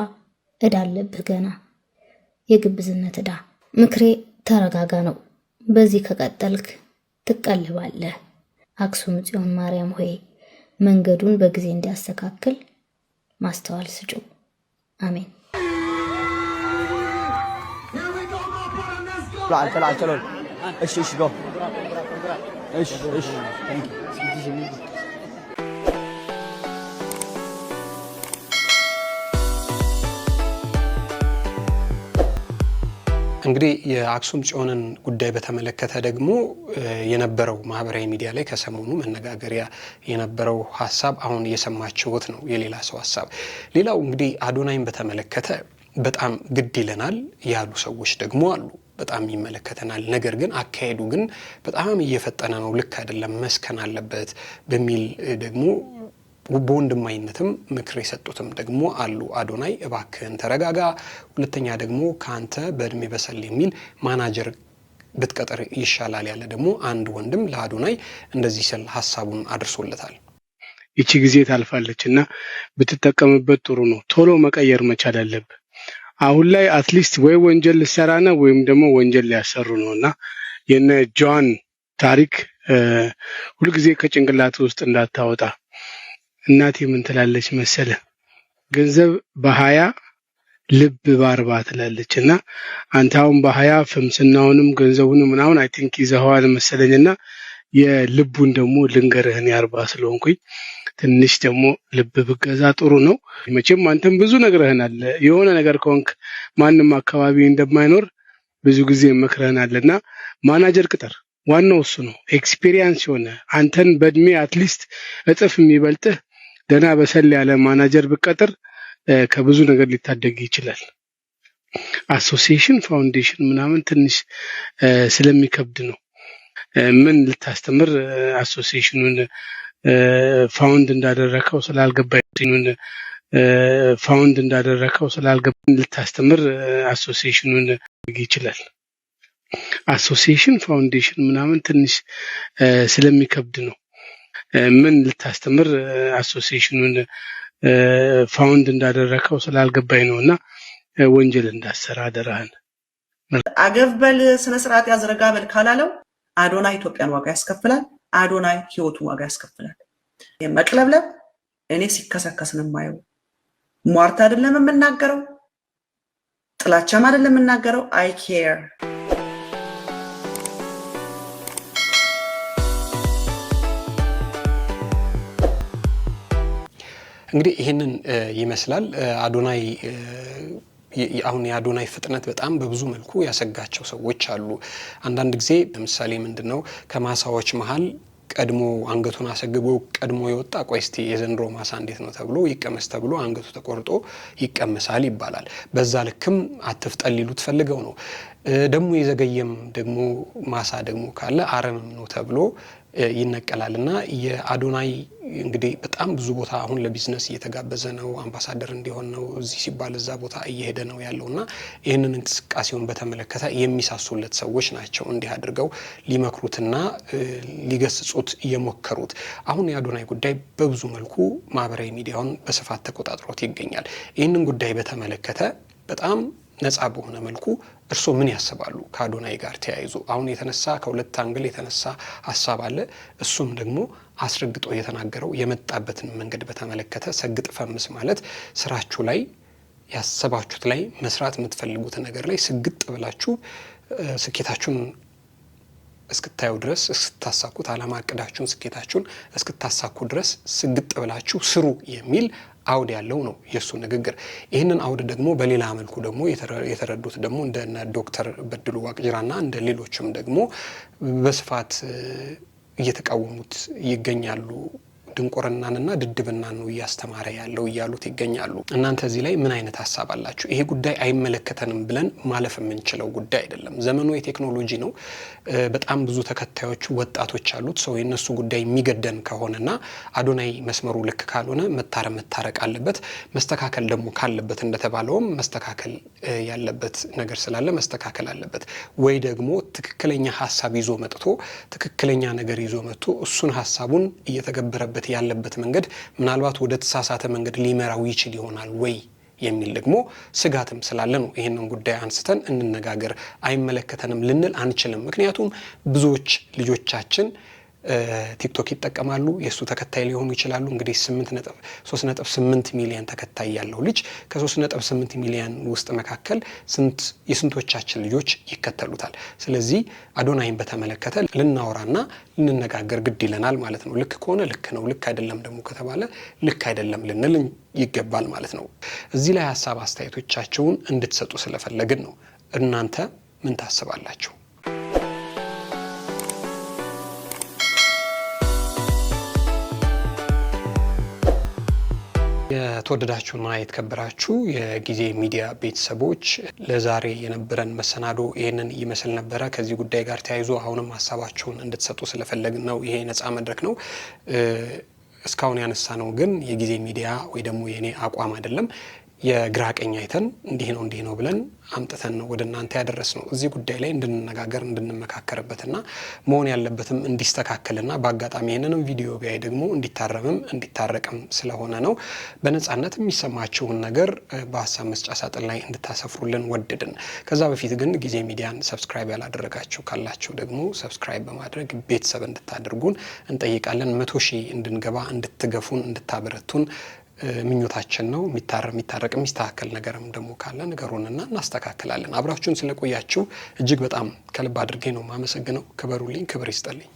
እዳ አለብህ ገና የግብዝነት እዳ። ምክሬ ተረጋጋ ነው። በዚህ ከቀጠልክ ትቀልባለህ። አክሱም ጽዮን ማርያም ሆይ መንገዱን በጊዜ እንዲያስተካክል ማስተዋል ስጩ። አሜን። እሺ ጎ እሺ እንግዲህ የአክሱም ጽዮንን ጉዳይ በተመለከተ ደግሞ የነበረው ማህበራዊ ሚዲያ ላይ ከሰሞኑ መነጋገሪያ የነበረው ሐሳብ አሁን እየሰማችሁት ነው፣ የሌላ ሰው ሐሳብ። ሌላው እንግዲህ አዶናይን በተመለከተ በጣም ግድ ይለናል ያሉ ሰዎች ደግሞ አሉ። በጣም ይመለከተናል፣ ነገር ግን አካሄዱ ግን በጣም እየፈጠነ ነው፣ ልክ አይደለም፣ መስከን አለበት በሚል ደግሞ በወንድማይነትም ምክር የሰጡትም ደግሞ አሉ። አዶናይ እባክህን ተረጋጋ፣ ሁለተኛ ደግሞ ካንተ በእድሜ በሰል የሚል ማናጀር ብትቀጥር ይሻላል ያለ ደግሞ አንድ ወንድም ለአዶናይ እንደዚህ ስል ሐሳቡን አድርሶለታል። ይቺ ጊዜ ታልፋለችና ብትጠቀምበት ጥሩ ነው። ቶሎ መቀየር መቻል አለብህ። አሁን ላይ አትሊስት ወይ ወንጀል ልሰራና ወይም ደግሞ ወንጀል ሊያሰሩ ነውና የነ ጆን ታሪክ ሁልጊዜ ከጭንቅላት ውስጥ እንዳታወጣ። እናቴ ምን ትላለች መሰለ፣ ገንዘብ በ20 ልብ በ40 ትላለችና አንተ አሁን በ20 ፍምስናውንም ገንዘቡንም ምናምን አይ ቲንክ ይዘኸዋል መሰለኝና የልቡን ደግሞ ልንገርህን የ40 ስለሆንኩኝ ትንሽ ደግሞ ልብ ብገዛ ጥሩ ነው። መቼም አንተም ብዙ ነግረህናል። የሆነ ነገር ከሆንክ ማንም አካባቢ እንደማይኖር ብዙ ጊዜ መክረህናልና ማናጀር ቅጠር። ዋናው እሱ ነው። ኤክስፒሪየንስ ሆነ አንተን በእድሜ አትሊስት እጥፍ የሚበልጥህ ደና በሰል ያለ ማናጀር ብቀጥር ከብዙ ነገር ሊታደግ ይችላል። አሶሲዬሽን ፋውንዴሽን ምናምን ትንሽ ስለሚከብድ ነው። ምን ልታስተምር አሶሲዬሽኑን ፋውንድ እንዳደረከው ስላልገባኝ ልታስተምር አሶሲዬሽኑን ይችላል። አሶሲዬሽን ፋውንዴሽን ምናምን ትንሽ ስለሚከብድ ነው። ምን ልታስተምር አሶሲዬሽኑን ፋውንድ እንዳደረከው ስላልገባኝ ነውና ወንጀል እንዳሰራ አደራህን። አገበል ስነ ስርዓት ያዝረጋበል ካላለው አዶናይ ኢትዮጵያን ዋጋ ያስከፍላል። አዶናይ ህይወቱን ዋጋ ያስከፍላል። የመቅለብለብ እኔ ሲከሰከስ ነው የማየው። ሟርት አይደለም የምናገረው፣ ጥላቻም አይደለም የምናገረው። አይ ኬር። እንግዲህ ይህንን ይመስላል አዶናይ። አሁን የአዶናይ ፍጥነት በጣም በብዙ መልኩ ያሰጋቸው ሰዎች አሉ። አንዳንድ ጊዜ ለምሳሌ ምንድነው ከማሳዎች መሃል ቀድሞ አንገቱን አሰግቦ ቀድሞ የወጣ ቆይ እስቲ የዘንድሮ ማሳ እንዴት ነው ተብሎ ይቀመስ ተብሎ አንገቱ ተቆርጦ ይቀመሳል ይባላል። በዛ ልክም አትፍጠል ሊሉት ፈልገው ነው። ደግሞ የዘገየም ደግሞ ማሳ ደግሞ ካለ አረምም ነው ተብሎ ይነቀላልና የአዶናይ እንግዲህ በጣም ብዙ ቦታ አሁን ለቢዝነስ እየተጋበዘ ነው። አምባሳደር እንዲሆን ነው እዚህ ሲባል እዛ ቦታ እየሄደ ነው ያለውና ይህንን እንቅስቃሴውን በተመለከተ የሚሳሱለት ሰዎች ናቸው እንዲህ አድርገው ሊመክሩትና ሊገስጹት የሞከሩት። አሁን የአዶናይ ጉዳይ በብዙ መልኩ ማህበራዊ ሚዲያውን በስፋት ተቆጣጥሮት ይገኛል። ይህንን ጉዳይ በተመለከተ በጣም ነፃ በሆነ መልኩ እርስዎ ምን ያስባሉ? ከአዶናይ ጋር ተያይዞ አሁን የተነሳ ከሁለት አንግል የተነሳ ሐሳብ አለ። እሱም ደግሞ አስረግጦ የተናገረው የመጣበትን መንገድ በተመለከተ ሰግጥ ፈምስ ማለት ስራችሁ ላይ ያሰባችሁት ላይ መስራት የምትፈልጉት ነገር ላይ ስግጥ ብላችሁ ስኬታችሁን እስክታዩ ድረስ እስክታሳኩት አላማ አቅዳችሁን ስኬታችሁን እስክታሳኩ ድረስ ስግጥ ብላችሁ ስሩ የሚል አውድ ያለው ነው የሱ ንግግር። ይህንን አውድ ደግሞ በሌላ መልኩ ደግሞ የተረዱት ደግሞ እንደነ ዶክተር በድሉ ዋቅጅራና እንደ ሌሎችም ደግሞ በስፋት እየተቃወሙት ይገኛሉ። ድንቁርናንና ድድብናን ነው እያስተማረ ያለው እያሉት ይገኛሉ። እናንተ እዚህ ላይ ምን አይነት ሐሳብ አላችሁ? ይሄ ጉዳይ አይመለከተንም ብለን ማለፍ የምንችለው ጉዳይ አይደለም። ዘመኑ የቴክኖሎጂ ነው። በጣም ብዙ ተከታዮች ወጣቶች አሉት። ሰው የነሱ ጉዳይ የሚገደን ከሆነና አዶናይ መስመሩ ልክ ካልሆነ መታረቅ አለበት። መስተካከል ደግሞ ካለበት እንደተባለውም መስተካከል ያለበት ነገር ስላለ መስተካከል አለበት። ወይ ደግሞ ትክክለኛ ሐሳብ ይዞ መጥቶ ትክክለኛ ነገር ይዞ መጥቶ እሱን ሐሳቡን እየተገበረበት ያለበት መንገድ ምናልባት ወደ ተሳሳተ መንገድ ሊመራው ይችል ይሆናል ወይ የሚል ደግሞ ስጋትም ስላለ ነው ይሄንን ጉዳይ አንስተን እንነጋገር። አይመለከተንም ልንል አንችልም። ምክንያቱም ብዙዎች ልጆቻችን ቲክቶክ ይጠቀማሉ፣ የሱ ተከታይ ሊሆኑ ይችላሉ። እንግዲህ 3.8 ሚሊዮን ተከታይ ያለው ልጅ ከ3.8 ሚሊዮን ውስጥ መካከል የስንቶቻችን ልጆች ይከተሉታል? ስለዚህ አዶናይን በተመለከተ ልናወራና ልንነጋገር ግድ ይለናል ማለት ነው። ልክ ከሆነ ልክ ነው፣ ልክ አይደለም ደግሞ ከተባለ ልክ አይደለም ልንል ይገባል ማለት ነው። እዚህ ላይ ሐሳብ አስተያየቶቻችሁን እንድትሰጡ ስለፈለግን ነው። እናንተ ምን ታስባላችሁ? የተወደዳችሁና የተከበራችሁ የጊዜ ሚዲያ ቤተሰቦች ለዛሬ የነበረን መሰናዶ ይሄንን ይመስል ነበረ። ከዚህ ጉዳይ ጋር ተያይዞ አሁንም ሀሳባችሁን እንድትሰጡ ስለፈለግን ነው። ይሄ ነፃ መድረክ ነው። እስካሁን ያነሳነው ግን የጊዜ ሚዲያ ወይ ደግሞ የኔ አቋም አይደለም። የግራ ቀኝ አይተን እንዲህ ነው ብለን አምጥተን ነው ወደ እናንተ ያደረስነው። እዚህ ጉዳይ ላይ እንድንነጋገር እንድንመካከርበትና መሆን ያለበትም እንዲስተካከልና በአጋጣሚ ይሄንንም ቪዲዮ ቢያይ ደግሞ እንዲታረምም እንዲታረቅም ስለሆነ ነው። በነጻነት የሚሰማችሁን ነገር በሀሳብ መስጫ ሳጥን ላይ እንድታሰፍሩልን ወደድን። ከዛ በፊት ግን ጊዜ ሚዲያን ሰብስክራይብ ያላደረጋችሁ ካላችሁ ደግሞ ሰብስክራይብ በማድረግ ቤተሰብ እንድታደርጉን እንጠይቃለን። 100,000 እንድንገባ እንድትገፉን እንድታበረቱን ምኞታችን ነው። የሚታረቅ የሚስተካከል ነገርም ደግሞ ካለ ነገሩንና እናስተካክላለን። አብራችሁን ስለቆያችሁ እጅግ በጣም ከልብ አድርጌ ነው ማመሰግነው። ክበሩልኝ፣ ክብር ይስጥልኝ።